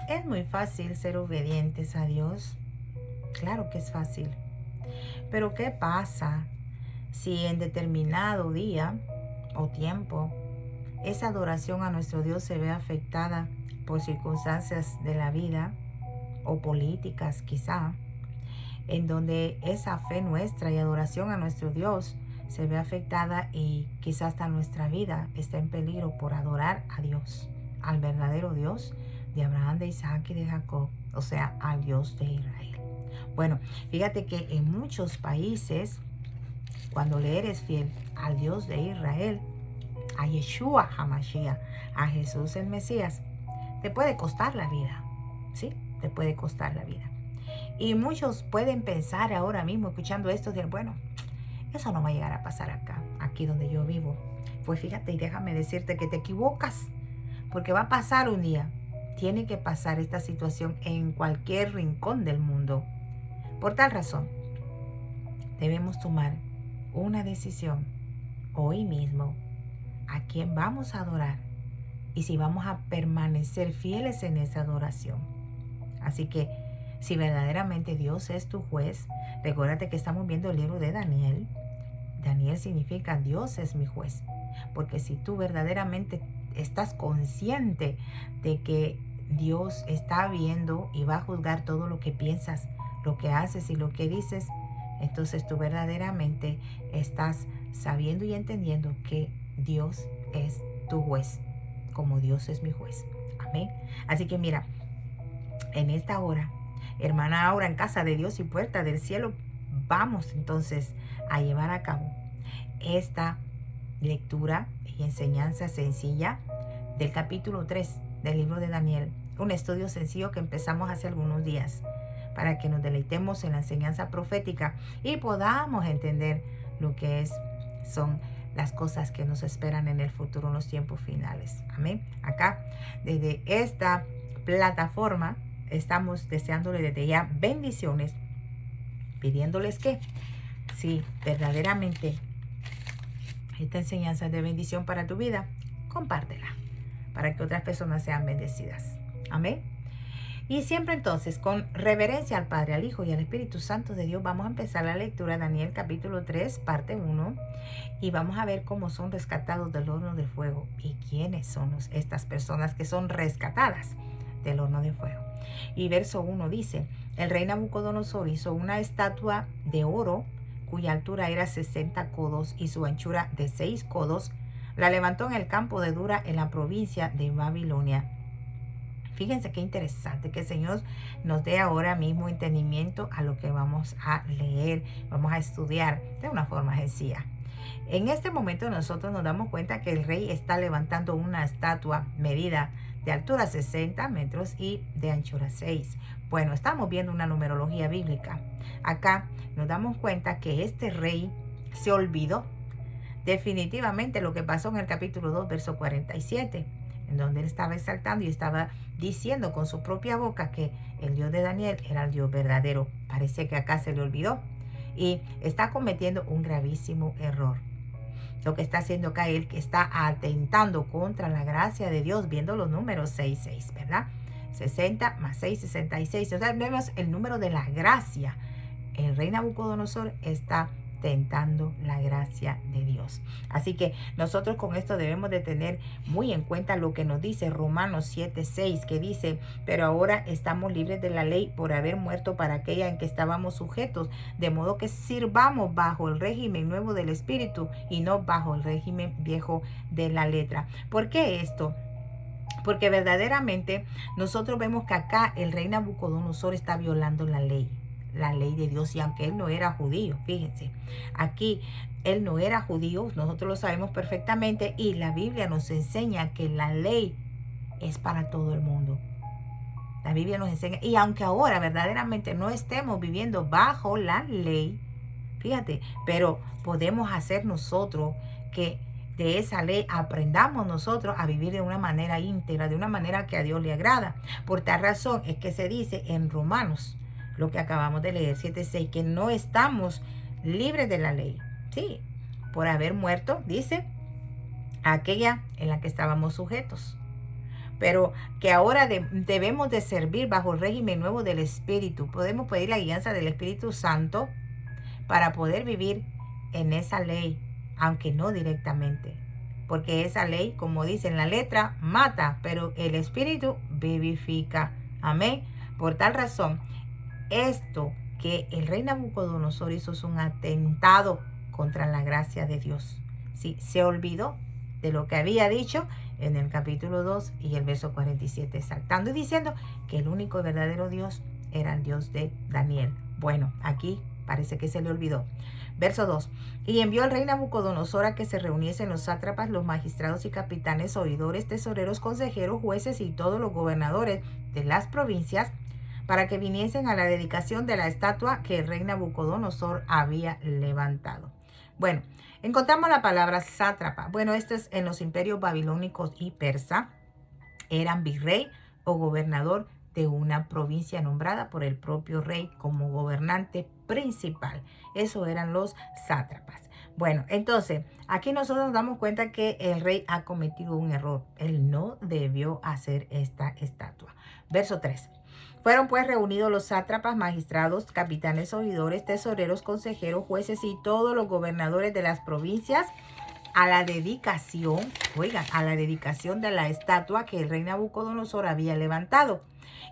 Es muy fácil ser obedientes a Dios. Claro que es fácil. Pero ¿qué pasa si en determinado día o tiempo esa adoración a nuestro Dios se ve afectada por circunstancias de la vida o políticas quizá, en donde esa fe nuestra y adoración a nuestro Dios se ve afectada y quizás hasta nuestra vida está en peligro por adorar a Dios, al verdadero Dios de Abraham, de Isaac y de Jacob, o sea, al Dios de Israel? Bueno, fíjate que en muchos países, cuando le eres fiel al Dios de Israel, a Yeshua HaMashiach, a Jesús el Mesías, te puede costar la vida, ¿sí? Te puede costar la vida. Y muchos pueden pensar ahora mismo, escuchando esto, de bueno, eso no va a llegar a pasar acá, aquí donde yo vivo. Pues fíjate y déjame decirte que te equivocas, porque va a pasar un día. Tiene que pasar esta situación en cualquier rincón del mundo. Por tal razón, debemos tomar una decisión hoy mismo a quién vamos a adorar y si vamos a permanecer fieles en esa adoración. Así que si verdaderamente Dios es tu juez, recuérdate que estamos viendo el libro de Daniel. Daniel significa Dios es mi juez. Porque si tú verdaderamente estás consciente de que Dios está viendo y va a juzgar todo lo que piensas, lo que haces y lo que dices, entonces tú verdaderamente estás sabiendo y entendiendo que Dios es tu juez, como Dios es mi juez. Amén. Así que mira, en esta hora, hermana Aura, en casa de Dios y puerta del cielo, vamos entonces a llevar a cabo esta lectura y enseñanza sencilla del capítulo 3 del libro de Daniel. Un estudio sencillo que empezamos hace algunos días para que nos deleitemos en la enseñanza profética y podamos entender lo que son las cosas que nos esperan en el futuro, en los tiempos finales. Amén. Acá, desde esta plataforma, estamos deseándole desde ya bendiciones, pidiéndoles que si verdaderamente esta enseñanza es de bendición para tu vida, compártela para que otras personas sean bendecidas. Amén. Y siempre entonces, con reverencia al Padre, al Hijo y al Espíritu Santo de Dios, vamos a empezar la lectura de Daniel capítulo 3, parte 1, y vamos a ver cómo son rescatados del horno de fuego y quiénes son estas personas que son rescatadas del horno de fuego. Y verso 1 dice, el rey Nabucodonosor hizo una estatua de oro cuya altura era 60 codos y su anchura de 6 codos. La levantó en el campo de Dura en la provincia de Babilonia. Fíjense qué interesante que el Señor nos dé ahora mismo entendimiento a lo que vamos a leer, vamos a estudiar de una forma sencilla. En este momento nosotros nos damos cuenta que el rey está levantando una estatua medida de altura 60 metros y de anchura 6. Bueno, estamos viendo una numerología bíblica. Acá nos damos cuenta que este rey se olvidó definitivamente lo que pasó en el capítulo 2, verso 47, en donde él estaba exaltando y estaba diciendo con su propia boca que el Dios de Daniel era el Dios verdadero. Parece que acá se le olvidó y está cometiendo un gravísimo error. Lo que está haciendo acá él que está atentando contra la gracia de Dios, viendo los números 66, ¿verdad? 60 más 6, 66. O sea, vemos el número de la gracia. El rey Nabucodonosor está tentando la gracia de Dios. Así que nosotros con esto debemos de tener muy en cuenta lo que nos dice Romanos 7:6, que dice, pero ahora estamos libres de la ley por haber muerto para aquella en que estábamos sujetos, de modo que sirvamos bajo el régimen nuevo del Espíritu y no bajo el régimen viejo de la letra. ¿Por qué esto? Porque verdaderamente nosotros vemos que acá el rey Nabucodonosor está violando la ley de Dios, y aunque él no era judío, fíjense, aquí él no era judío, nosotros lo sabemos perfectamente, y la Biblia nos enseña que la ley es para todo el mundo. La Biblia nos enseña, y aunque ahora verdaderamente no estemos viviendo bajo la ley, fíjate, pero podemos hacer nosotros que de esa ley aprendamos nosotros a vivir de una manera íntegra, de una manera que a Dios le agrada. Por tal razón es que se dice en Romanos, lo que acabamos de leer, 7:6, que no estamos libres de la ley. Sí, por haber muerto, dice, aquella en la que estábamos sujetos. pero que ahora debemos de servir bajo el régimen nuevo del Espíritu. Podemos pedir la guianza del Espíritu Santo para poder vivir en esa ley, aunque no directamente. Porque esa ley, como dice en la letra, mata, pero el Espíritu vivifica. Amén. Por tal razón, esto que el rey Nabucodonosor hizo es un atentado contra la gracia de Dios. Sí, se olvidó de lo que había dicho en el capítulo 2 y el verso 47, exaltando y diciendo que el único y verdadero Dios era el Dios de Daniel. Bueno, aquí parece que se le olvidó. Verso 2. Y envió el rey Nabucodonosor a que se reuniesen los sátrapas, los magistrados y capitanes, oidores, tesoreros, consejeros, jueces y todos los gobernadores de las provincias, para que viniesen a la dedicación de la estatua que el rey Nabucodonosor había levantado. Bueno, encontramos la palabra sátrapa. Bueno, esto es en los imperios babilónicos y persa. Eran virrey o gobernador de una provincia nombrada por el propio rey como gobernante principal. Eso eran los sátrapas. Bueno, entonces, aquí nosotros nos damos cuenta que el rey ha cometido un error. Él no debió hacer esta estatua. Verso 3. Fueron pues reunidos los sátrapas, magistrados, capitanes, oidores, tesoreros, consejeros, jueces y todos los gobernadores de las provincias a la dedicación, oigan, a la dedicación de la estatua que el rey Nabucodonosor había levantado.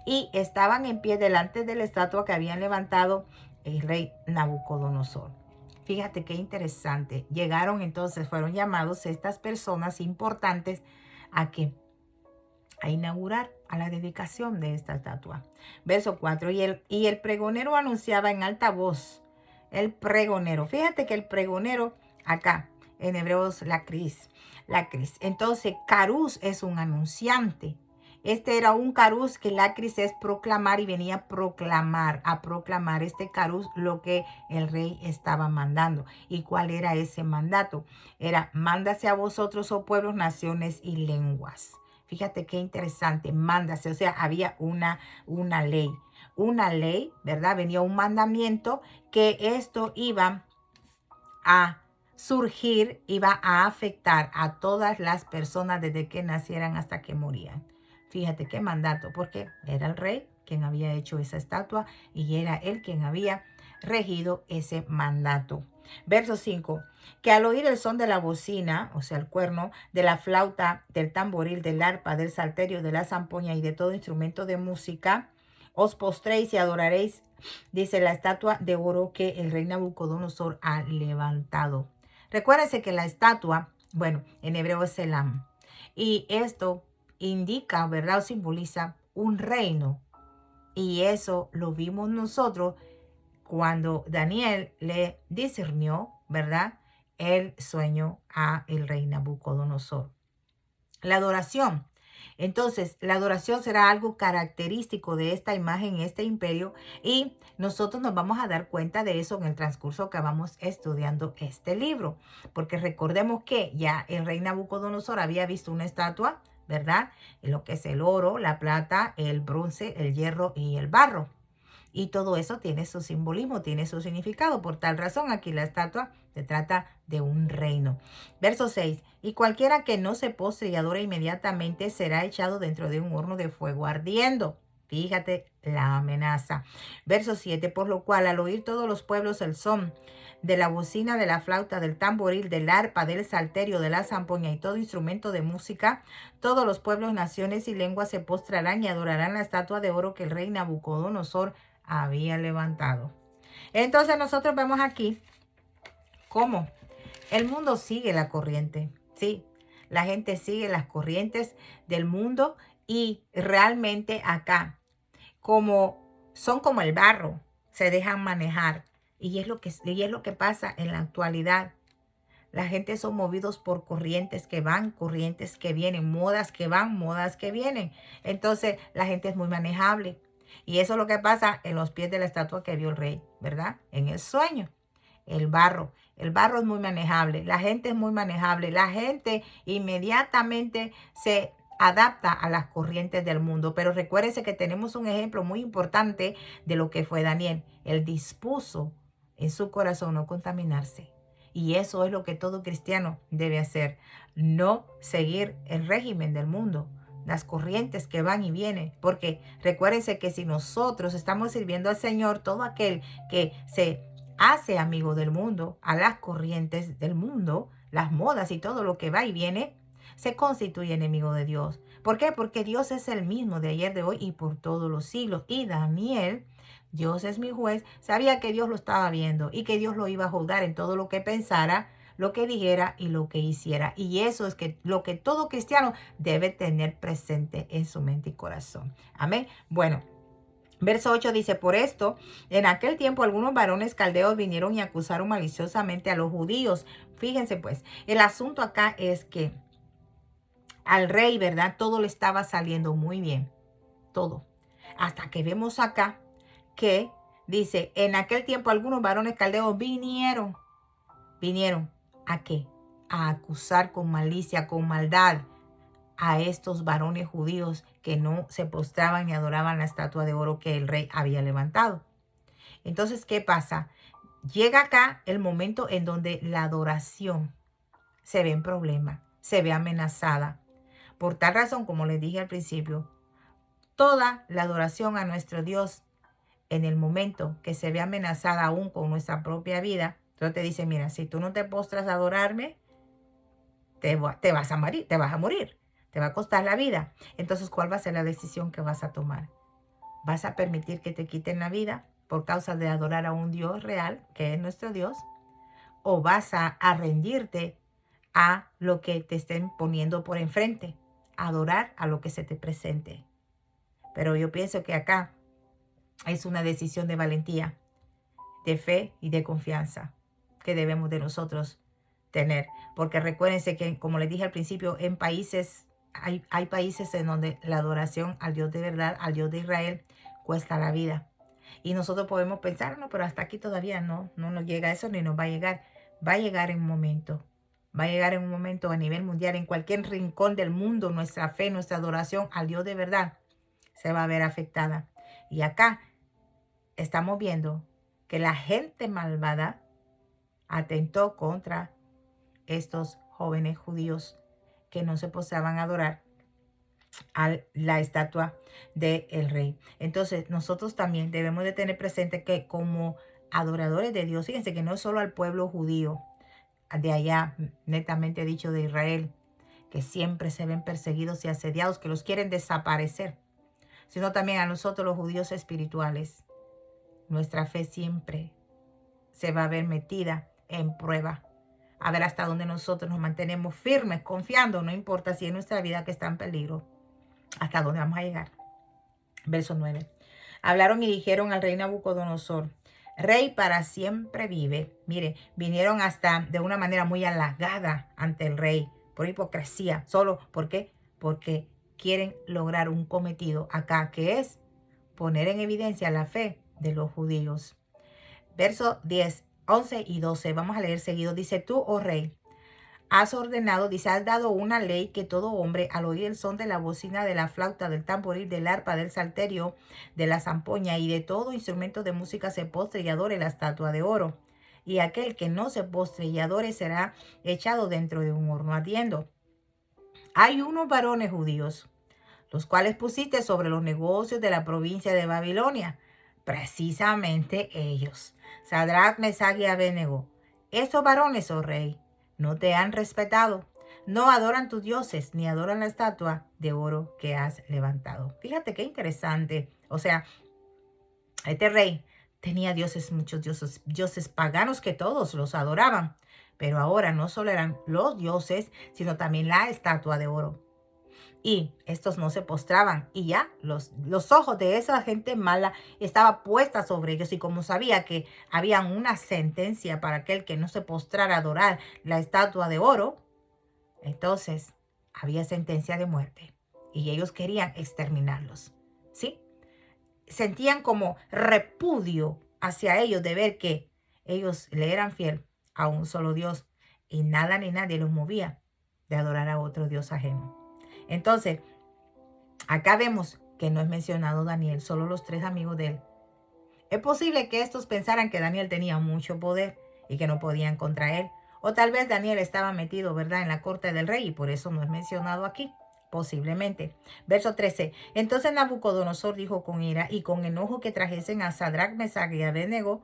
Y estaban en pie delante de la estatua que habían levantado el rey Nabucodonosor. Fíjate qué interesante. Llegaron entonces, fueron llamados estas personas importantes a que a inaugurar, a la dedicación de esta estatua. Verso 4. Y el pregonero anunciaba en alta voz. El pregonero. Fíjate que el pregonero acá, en hebreos, la cris. Entonces, caruz es un anunciante. Este era un caruz que la cris es proclamar y venía a proclamar este caruz lo que el rey estaba mandando. ¿Y cuál era ese mandato? Era, mándase a vosotros, oh pueblos, naciones y lenguas. Fíjate qué interesante, mándase, o sea, había una ley, ¿verdad? Venía un mandamiento que esto iba a surgir, iba a afectar a todas las personas desde que nacieran hasta que morían. Fíjate qué mandato, porque era el rey quien había hecho esa estatua y era él quien había regido ese mandato. Verso 5, que al oír el son de la bocina, o sea, el cuerno, de la flauta, del tamboril, del arpa, del salterio, de la zampoña y de todo instrumento de música, os postréis y adoraréis, dice, la estatua de oro que el rey Nabucodonosor ha levantado. Recuérdense que la estatua, bueno, en hebreo es Selam, y esto indica, ¿verdad? O simboliza un reino. Y eso lo vimos nosotros cuando Daniel le discernió, ¿verdad?, el sueño a el rey Nabucodonosor. La adoración. Entonces, la adoración será algo característico de esta imagen, este imperio, y nosotros nos vamos a dar cuenta de eso en el transcurso que vamos estudiando este libro, porque recordemos que ya el rey Nabucodonosor había visto una estatua, ¿verdad? En lo que es el oro, la plata, el bronce, el hierro y el barro. Y todo eso tiene su simbolismo, tiene su significado. Por tal razón, aquí la estatua se trata de un reino. Verso 6. Y cualquiera que no se postre y adore inmediatamente será echado dentro de un horno de fuego ardiendo. Fíjate la amenaza. Verso 7. Por lo cual, al oír todos los pueblos el son de la bocina, de la flauta, del tamboril, del arpa, del salterio, de la zampoña y todo instrumento de música, todos los pueblos, naciones y lenguas se postrarán y adorarán la estatua de oro que el rey Nabucodonosor había levantado. Entonces nosotros vemos aquí cómo el mundo sigue la corriente. Sí, la gente sigue las corrientes del mundo y realmente acá son como el barro, se dejan manejar. Y es lo que pasa en la actualidad. La gente son movidos por corrientes que van, corrientes que vienen, modas que van, modas que vienen. Entonces la gente es muy manejable. Y eso es lo que pasa en los pies de la estatua que vio el rey, ¿verdad? En el sueño. El barro es muy manejable. La gente es muy manejable. La gente inmediatamente se adapta a las corrientes del mundo. Pero recuérdense que tenemos un ejemplo muy importante de lo que fue Daniel. Él dispuso en su corazón no contaminarse. Y eso es lo que todo cristiano debe hacer. No seguir el régimen del mundo. las corrientes que van y vienen, porque recuérdense que si nosotros estamos sirviendo al Señor, todo aquel que se hace amigo del mundo, a las corrientes del mundo, las modas y todo lo que va y viene, se constituye enemigo de Dios. ¿Por qué? Porque Dios es el mismo de ayer, de hoy y por todos los siglos. Y Daniel, Dios es mi juez, sabía que Dios lo estaba viendo y que Dios lo iba a juzgar en todo lo que pensara, lo que dijera y lo que hiciera. Y eso es que lo que todo cristiano debe tener presente en su mente y corazón. Amén. Bueno. Verso 8 dice, por esto, en aquel tiempo algunos varones caldeos vinieron y acusaron maliciosamente a los judíos. Fíjense pues, el asunto acá es que al rey, ¿verdad? Todo le estaba saliendo muy bien, todo. Hasta que vemos acá que dice, en aquel tiempo algunos varones caldeos vinieron. ¿A qué? A acusar con malicia, con maldad a estos varones judíos que no se postraban ni adoraban la estatua de oro que el rey había levantado. Entonces, ¿qué pasa? Llega acá el momento en donde la adoración se ve en problema, se ve amenazada. Por tal razón, como les dije al principio, toda la adoración a nuestro Dios en el momento que se ve amenazada aún con nuestra propia vida, entonces te dice, mira, si tú no te postras a adorarme, te vas a morir, te va a costar la vida. Entonces, ¿cuál va a ser la decisión que vas a tomar? ¿Vas a permitir que te quiten la vida por causa de adorar a un Dios real, que es nuestro Dios? ¿O vas a rendirte a lo que te estén poniendo por enfrente? Adorar a lo que se te presente. Pero yo pienso que acá es una decisión de valentía, de fe y de confianza que debemos de nosotros tener. Porque recuérdense que, como les dije al principio, en países, hay países en donde la adoración al Dios de verdad, al Dios de Israel, cuesta la vida. Y nosotros podemos pensar, no, pero hasta aquí todavía no nos llega eso ni nos va a llegar. Va a llegar en un momento. Va a llegar en un momento a nivel mundial, en cualquier rincón del mundo, nuestra fe, nuestra adoración al Dios de verdad se va a ver afectada. Y acá estamos viendo que la gente malvada atentó contra estos jóvenes judíos que no se postraban a adorar a la estatua del rey. Entonces, nosotros también debemos de tener presente que como adoradores de Dios, fíjense que no es solo al pueblo judío, de allá, netamente dicho de Israel, que siempre se ven perseguidos y asediados, que los quieren desaparecer, sino también a nosotros los judíos espirituales. Nuestra fe siempre se va a ver metida en prueba. A ver hasta dónde nosotros nos mantenemos firmes, confiando, no importa si es nuestra vida que está en peligro, hasta dónde vamos a llegar. Verso 9. Hablaron y dijeron al rey Nabucodonosor, rey para siempre vive. Mire, vinieron hasta de una manera muy halagada ante el rey, por hipocresía. ¿Solo por qué? Porque quieren lograr un cometido acá, que es poner en evidencia la fe de los judíos. Verso 10, 11 y 12. Vamos a leer seguido. Dice, tú, oh rey, has ordenado, dice, has dado una ley que todo hombre al oír el son de la bocina, de la flauta, del tamboril, del arpa, del salterio, de la zampoña y de todo instrumento de música se postre y adore la estatua de oro. Y aquel que no se postre y adore será echado dentro de un horno ardiendo. Hay unos varones judíos, los cuales pusiste sobre los negocios de la provincia de Babilonia, precisamente ellos, Sadrach, Mesach y Abednego. Estos varones, oh rey, no te han respetado, no adoran tus dioses, ni adoran la estatua de oro que has levantado. Fíjate qué interesante. O sea, este rey tenía dioses, muchos dioses paganos que todos los adoraban. Pero ahora no solo eran los dioses, sino también la estatua de oro. Y estos no se postraban. Y ya los ojos de esa gente mala estaban puestas sobre ellos. Y como sabía que había una sentencia para aquel que no se postrara a adorar la estatua de oro, entonces había sentencia de muerte. Y ellos querían exterminarlos. ¿Sí? Sentían como repudio hacia ellos de ver que ellos le eran fiel a un solo Dios. Y nada ni nadie los movía de adorar a otro Dios ajeno. Entonces, acá vemos que no es mencionado Daniel, solo los tres amigos de él. Es posible que estos pensaran que Daniel tenía mucho poder y que no podían contra él. O tal vez Daniel estaba metido, ¿verdad?, en la corte del rey y por eso no es mencionado aquí. Posiblemente. Verso 13. Entonces Nabucodonosor dijo con ira y con enojo que trajesen a Sadrach, Mesach y Abednego,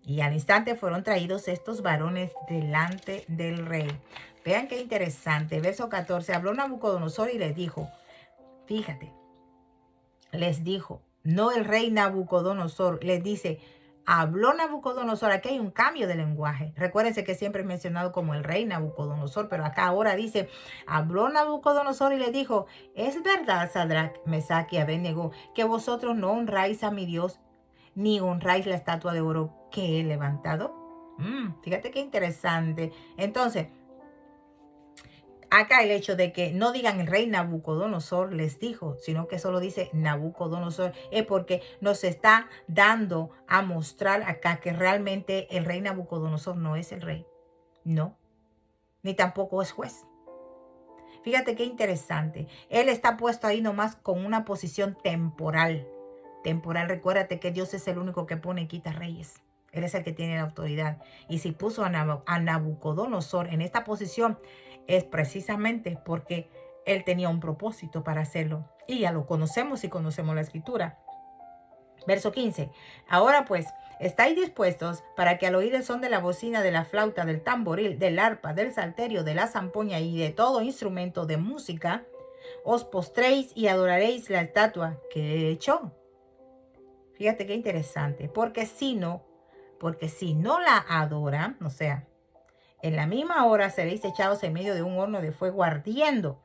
y al instante fueron traídos estos varones delante del rey. Vean qué interesante. Verso 14. Habló Nabucodonosor y les dijo, fíjate, les dijo, no el rey Nabucodonosor, les dice, habló Nabucodonosor. Aquí hay un cambio de lenguaje. Recuérdense que siempre es mencionado como el rey Nabucodonosor, pero acá ahora dice, habló Nabucodonosor y le dijo, es verdad, Sadrach, Mesach y Abednego, que vosotros no honráis a mi Dios, ni honráis la estatua de oro que he levantado. Fíjate qué interesante. Entonces, acá el hecho de que no digan el rey Nabucodonosor les dijo, sino que solo dice Nabucodonosor, es porque nos está dando a mostrar acá que realmente el rey Nabucodonosor no es el rey. No, ni tampoco es juez. Fíjate qué interesante. Él está puesto ahí nomás con una posición temporal. Temporal, recuérdate que Dios es el único que pone y quita reyes. Él es el que tiene la autoridad. Y si puso a Nabucodonosor en esta posición, es precisamente porque él tenía un propósito para hacerlo. Y ya lo conocemos y conocemos la escritura. Verso 15. Ahora pues, ¿estáis dispuestos para que al oír el son de la bocina, de la flauta, del tamboril, del arpa, del salterio, de la zampoña y de todo instrumento de música, os postréis y adoraréis la estatua que he hecho? Fíjate qué interesante. Porque si no la adoran, o sea, en la misma hora seréis echados en medio de un horno de fuego ardiendo.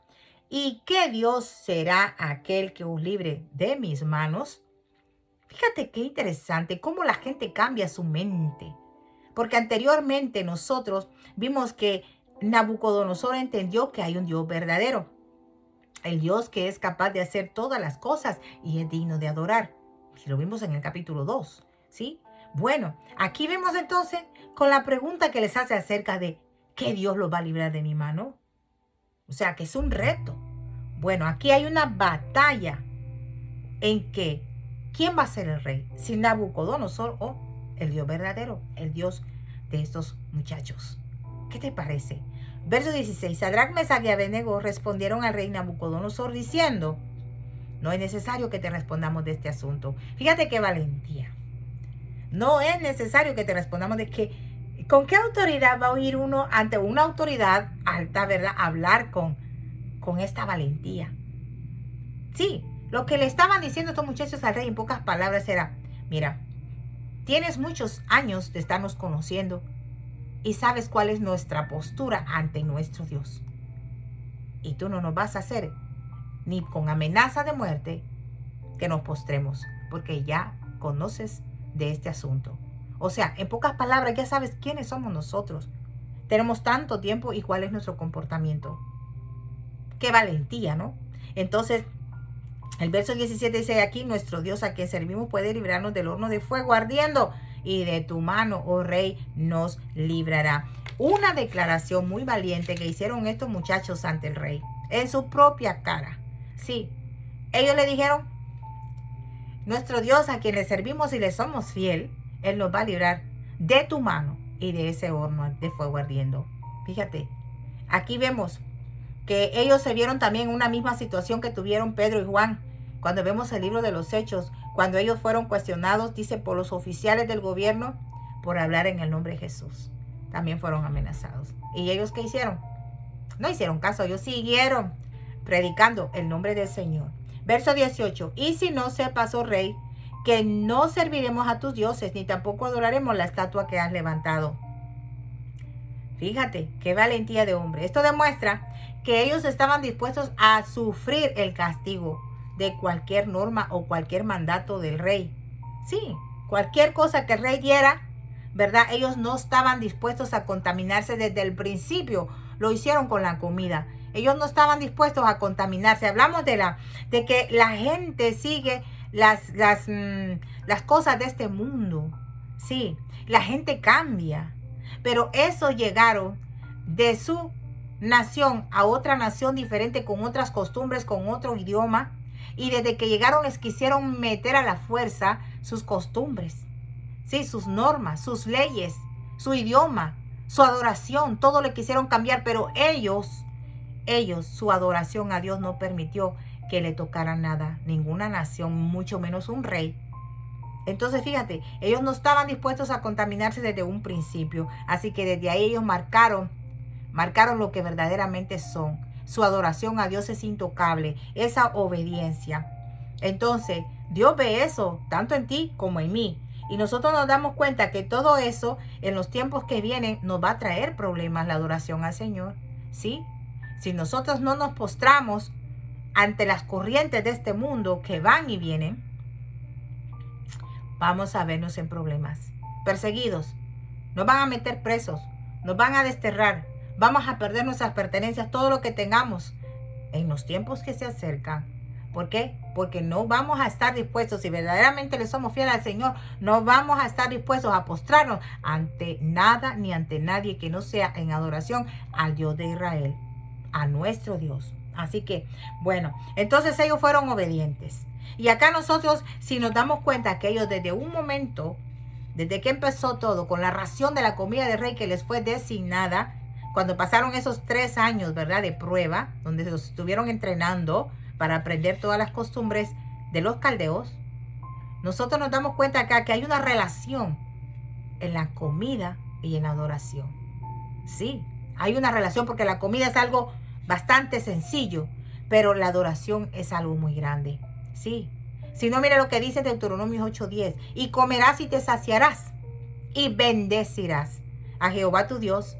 ¿Y qué Dios será aquel que os libre de mis manos? Fíjate qué interesante cómo la gente cambia su mente. Porque anteriormente nosotros vimos que Nabucodonosor entendió que hay un Dios verdadero. El Dios que es capaz de hacer todas las cosas y es digno de adorar. Y lo vimos en el capítulo 2, ¿sí? Bueno, aquí vemos entonces con la pregunta que les hace acerca de ¿qué Dios los va a librar de mi mano? O sea, que es un reto. Bueno, aquí hay una batalla en que ¿quién va a ser el rey? Si Nabucodonosor o el Dios verdadero, el Dios de estos muchachos. ¿Qué te parece? Verso 16. Sadrach, Mesach y Abednego respondieron al rey Nabucodonosor diciendo, no es necesario que te respondamos de este asunto. Fíjate qué valentía. No es necesario que te respondamos de que, ¿con qué autoridad va a oír uno ante una autoridad alta, verdad? Hablar con esta valentía. Sí, lo que le estaban diciendo estos muchachos al rey en pocas palabras era, mira, tienes muchos años de estarnos conociendo y sabes cuál es nuestra postura ante nuestro Dios. Y tú no nos vas a hacer ni con amenaza de muerte que nos postremos, porque ya conoces de este asunto. O sea, en pocas palabras, ya sabes quiénes somos nosotros. Tenemos tanto tiempo y cuál es nuestro comportamiento. Qué valentía, ¿no? Entonces, el verso 17 dice aquí, nuestro Dios a quien servimos puede librarnos del horno de fuego ardiendo y de tu mano, oh rey, nos librará. Una declaración muy valiente que hicieron estos muchachos ante el rey, en su propia cara. Sí, ellos le dijeron, nuestro Dios a quien le servimos y le somos fiel, Él nos va a librar de tu mano y de ese horno de fuego ardiendo. Fíjate, aquí vemos que ellos se vieron también en una misma situación que tuvieron Pedro y Juan. Cuando vemos el libro de los Hechos, cuando ellos fueron cuestionados, dice, por los oficiales del gobierno, por hablar en el nombre de Jesús. También fueron amenazados. ¿Y ellos qué hicieron? No hicieron caso, ellos siguieron predicando el nombre del Señor. Verso 18. Y si no sepas, oh rey, que no serviremos a tus dioses, ni tampoco adoraremos la estatua que has levantado. Fíjate, qué valentía de hombre. Esto demuestra que ellos estaban dispuestos a sufrir el castigo de cualquier norma o cualquier mandato del rey. Sí, cualquier cosa que el rey diera, ¿verdad? Ellos no estaban dispuestos a contaminarse desde el principio. Lo hicieron con la comida. Ellos no estaban dispuestos a contaminarse. Hablamos de que la gente sigue las cosas de este mundo. Sí, la gente cambia. Pero eso llegaron de su nación a otra nación diferente, con otras costumbres, con otro idioma. Y desde que llegaron les quisieron meter a la fuerza sus costumbres. Sí, sus normas, sus leyes, su idioma, su adoración. Todo le quisieron cambiar, pero ellos ellos, su adoración a Dios no permitió que le tocara nada, ninguna nación, mucho menos un rey. Entonces, fíjate, ellos no estaban dispuestos a contaminarse desde un principio. Así que desde ahí ellos marcaron lo que verdaderamente son. Su adoración a Dios es intocable, esa obediencia. Entonces, Dios ve eso, tanto en ti como en mí. Y nosotros nos damos cuenta que todo eso, en los tiempos que vienen, nos va a traer problemas, la adoración al Señor. ¿Sí? Si nosotros no nos postramos ante las corrientes de este mundo que van y vienen, vamos a vernos en problemas. Perseguidos, nos van a meter presos, nos van a desterrar, vamos a perder nuestras pertenencias, todo lo que tengamos en los tiempos que se acercan. ¿Por qué? Porque no vamos a estar dispuestos, si verdaderamente le somos fieles al Señor, no vamos a estar dispuestos a postrarnos ante nada ni ante nadie que no sea en adoración al Dios de Israel, a nuestro Dios. Así que, bueno, entonces ellos fueron obedientes. Y acá nosotros, si nos damos cuenta que ellos desde un momento, desde que empezó todo, con la ración de la comida del rey que les fue designada, cuando pasaron esos 3 años, ¿verdad?, de prueba, donde los estuvieron entrenando para aprender todas las costumbres de los caldeos, nosotros nos damos cuenta acá que hay una relación en la comida y en la adoración. Sí, hay una relación porque la comida es algo bastante sencillo, pero la adoración es algo muy grande. Sí. Si no, mira lo que dice Deuteronomio 8:10. Y comerás y te saciarás y bendecirás a Jehová tu Dios,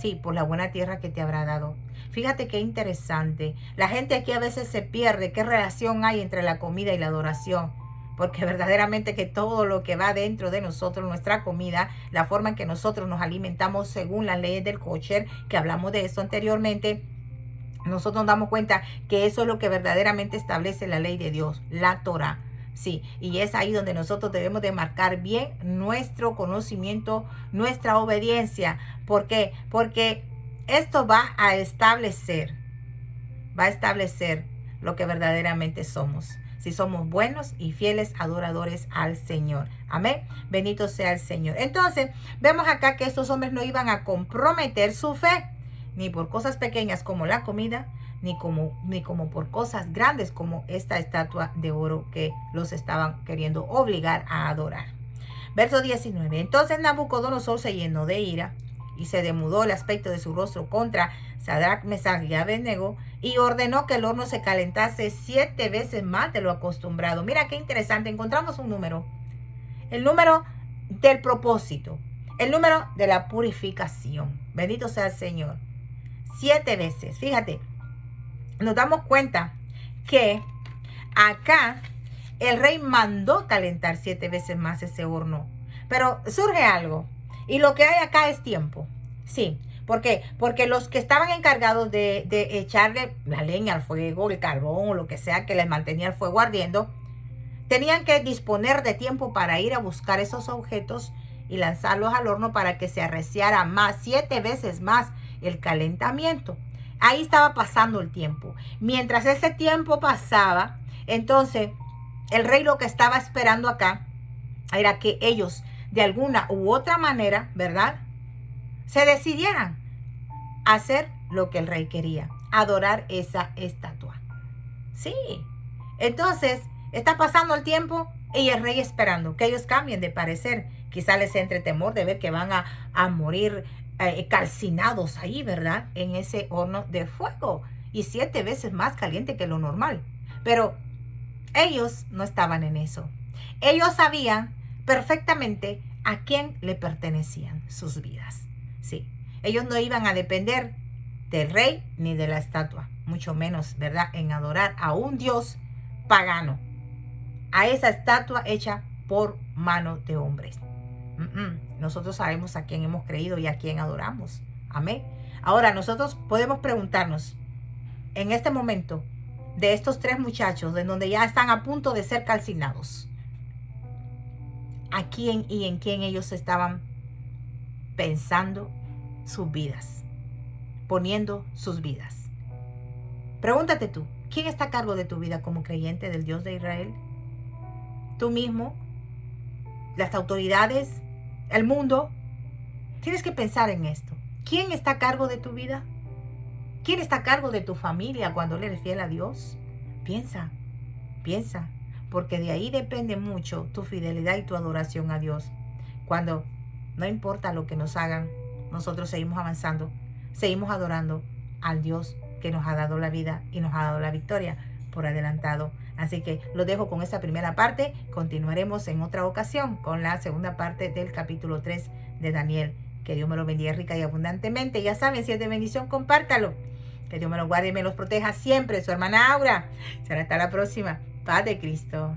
sí, por la buena tierra que te habrá dado. Fíjate qué interesante. La gente aquí a veces se pierde qué relación hay entre la comida y la adoración. Porque verdaderamente que todo lo que va dentro de nosotros, nuestra comida, la forma en que nosotros nos alimentamos según las leyes del kosher, que hablamos de eso anteriormente, nosotros nos damos cuenta que eso es lo que verdaderamente establece la ley de Dios, la Torah. Sí, y es ahí donde nosotros debemos de marcar bien nuestro conocimiento, nuestra obediencia. ¿Por qué? Porque esto va a establecer lo que verdaderamente somos. Si somos buenos y fieles adoradores al Señor. Amén. Bendito sea el Señor. Entonces, vemos acá que estos hombres no iban a comprometer su fe, ni por cosas pequeñas como la comida, ni como por cosas grandes como esta estatua de oro que los estaban queriendo obligar a adorar. Verso 19. Entonces Nabucodonosor se llenó de ira y se demudó el aspecto de su rostro contra Sadrach, Mesach y Abednego y ordenó que el horno se calentase 7 veces más de lo acostumbrado. Mira qué interesante, encontramos un número. El número del propósito, el número de la purificación. Bendito sea el Señor. 7 veces. Fíjate, nos damos cuenta que acá el rey mandó calentar 7 veces más ese horno. Pero surge algo. Y lo que hay acá es tiempo. Sí. ¿Por qué? Porque los que estaban encargados de echarle la leña al fuego, el carbón o lo que sea que les mantenía el fuego ardiendo, tenían que disponer de tiempo para ir a buscar esos objetos y lanzarlos al horno para que se arreciara más, 7 veces más el calentamiento. Ahí estaba pasando el tiempo. Mientras ese tiempo pasaba, entonces el rey lo que estaba esperando acá era que ellos de alguna u otra manera, ¿verdad?, se decidieran a hacer lo que el rey quería, adorar esa estatua. Sí. Entonces está pasando el tiempo y el rey esperando que ellos cambien de parecer. Quizá les entre temor de ver que van a morir calcinados ahí, ¿verdad?, en ese horno de fuego y 7 veces más caliente que lo normal. Pero ellos no estaban en eso. Ellos sabían perfectamente a quién le pertenecían sus vidas. Sí, ellos no iban a depender del rey ni de la estatua, mucho menos, ¿verdad?, en adorar a un Dios pagano, a esa estatua hecha por mano de hombres. Nosotros sabemos a quién hemos creído y a quién adoramos. Amén. Ahora nosotros podemos preguntarnos en este momento de estos 3 muchachos, de donde ya están a punto de ser calcinados, a quién y en quién ellos estaban pensando sus vidas, poniendo sus vidas. Pregúntate tú, ¿quién está a cargo de tu vida como creyente del Dios de Israel? ¿Tú mismo? ¿Las autoridades? ¿El mundo? Tienes que pensar en esto. ¿Quién está a cargo de tu vida? ¿Quién está a cargo de tu familia cuando le eres fiel a Dios? Piensa, piensa, porque de ahí depende mucho tu fidelidad y tu adoración a Dios. Cuando no importa lo que nos hagan, nosotros seguimos avanzando, seguimos adorando al Dios que nos ha dado la vida y nos ha dado la victoria por adelantado. Así que lo dejo con esta primera parte. Continuaremos en otra ocasión con la segunda parte del capítulo 3 de Daniel. Que Dios me lo bendiga rica y abundantemente. Ya saben, si es de bendición, compártalo. Que Dios me lo guarde y me los proteja siempre. Su hermana Aura. Será hasta la próxima. Paz de Cristo.